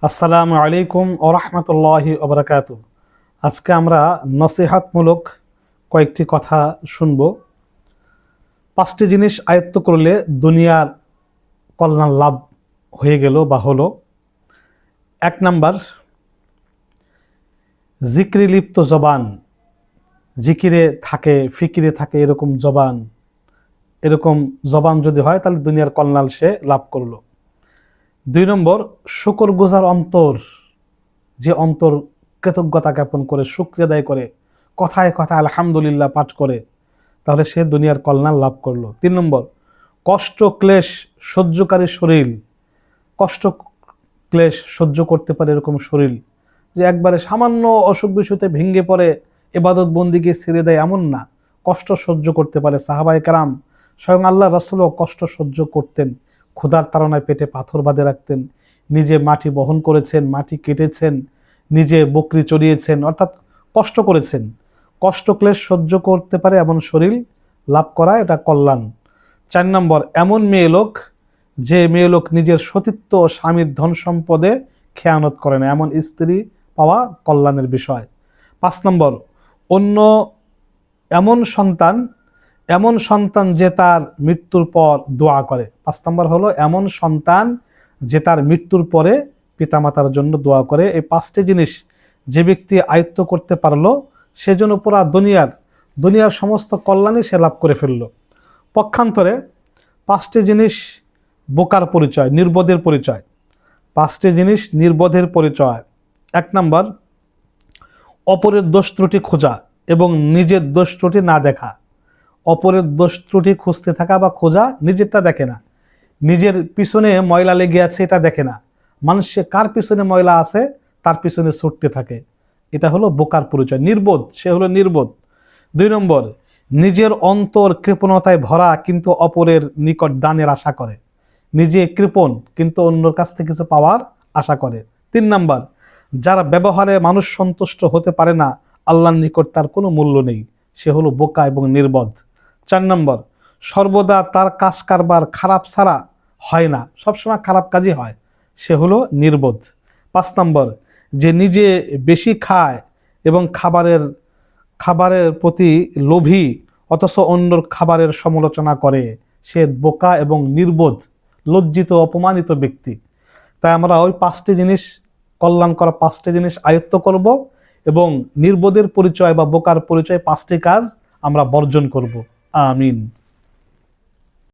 আসসালামু আলাইকুম ওয়া রাহমাতুল্লাহি ওয়া বারাকাতুহু। আজকে আমরা নসিহতমূলক কয়েকটি কথা শুনব। পাঁচটি জিনিস আয়ত্ত করলে দুনিয়ার কল্যাণ লাভ হয়ে গেল বা হলো। ১ নাম্বার, জিকিরে লিপ্ত জবান, জিকিরে থাকে ফিকিরে থাকে এরকম জবান যদি হয় তাহলে দুনিয়ার কল্যাণ সে লাভ করলো। ২ নম্বর, শুকরগুজার অন্তর, যে অন্তর কৃতজ্ঞতা জ্ঞাপন করে শুকরিয়া আদায় করে কথায় কথায় আলহামদুলিল্লাহ পাঠ করে, তাহলে সে দুনিয়ার কল্যাণ লাভ করলো। ৩ নম্বর, কষ্ট ক্লেশ সহ্যকারী শরীর, কষ্ট ক্লেশ সহ্য করতে পারে এরকম শরীর, যে একবারে সামান্য অসুখ বিসুখে ভেঙে পড়ে ইবাদত বন্দিকে ছেড়ে দেয় এমন না, কষ্ট সহ্য করতে পারে। সাহাবায়ে কেরাম, স্বয়ং আল্লাহ রাসূলও কষ্ট সহ্য করতেন। ক্ষুধার তাড়নায় পেটে পাথর বাঁধে রাখতেন, নিজে মাটি বহন করেছেন, মাটি কেটেছেন, নিজে বকরি চড়িয়েছেন, অর্থাৎ কষ্ট করেছেন। কষ্ট ক্লেশ সহ্য করতে পারে এমন শরীর লাভ করা, এটা কল্যাণ। ৪ নম্বর, এমন মেয়ে লোক, যে মেয়ে লোক নিজের সতীত্ব ও স্বামীর ধন সম্পদে খেয়ানত করে না, এমন স্ত্রী পাওয়া কল্যাণের বিষয়। ৫ নম্বর, অন্য এমন সন্তান যে তার মৃত্যুর পর দোয়া করে। ৫ নম্বর হলো এমন সন্তান যে তার মৃত্যুর পরে পিতামাতার জন্য দোয়া করে। এই ৫টি জিনিস যে ব্যক্তি আয়ত্ত করতে পারলো, সেজন্য পুরা দুনিয়ার সমস্ত কল্যাণই সে লাভ করে ফেললো। পক্ষান্তরে ৫টি জিনিস বোকার পরিচয়, নির্বোধের পরিচয়। ৫টি জিনিস নির্বোধের পরিচয়। ১ নম্বর, অপরের দোষ ত্রুটি খোঁজা এবং নিজের দোষ ত্রুটি না দেখা। অপরের দোষ ত্রুটি খুঁজতে থাকা বা খোঁজা, নিজেরটা দেখে না। নিজের পিছনে ময়লা লেগে আছে এটা দেখে না, মানুষে কার পিছনে ময়লা আছে তার পিছনে ছুটতে থাকে। এটা হলো বোকার পরিচয়, নির্বোধ, সে হলো নির্বোধ। ২ নম্বর, নিজের অন্তর কৃপণতায় ভরা কিন্তু অপরের নিকট দানের আশা করে। নিজে কৃপণ কিন্তু অন্যর কাছ থেকে কিছু পাওয়ার আশা করে। ৩ নম্বর, যারা ব্যবহারে মানুষ সন্তুষ্ট হতে পারে না, আল্লাহর নিকট তার কোনো মূল্য নেই, সে হলো বোকা এবং নির্বোধ। ৪ নম্বর, সর্বদা তার কাজ কারবার খারাপ ছাড়া হয় না, সবসময় খারাপ কাজই হয়, সে হলো নির্বোধ। ৫ নম্বর, যে নিজে বেশি খায় এবং খাবারের প্রতি লোভী অথচ অন্যর খাবারের সমালোচনা করে, সে বোকা এবং নির্বোধ, লজ্জিত অপমানিত ব্যক্তি। তাই আমরা ওই ৫টি জিনিস, কল্যাণ করা ৫টি জিনিস আয়ত্ত করব এবং নির্বোধের পরিচয় বা বোকার পরিচয় ৫টি কাজ আমরা বর্জন করব। আমিন।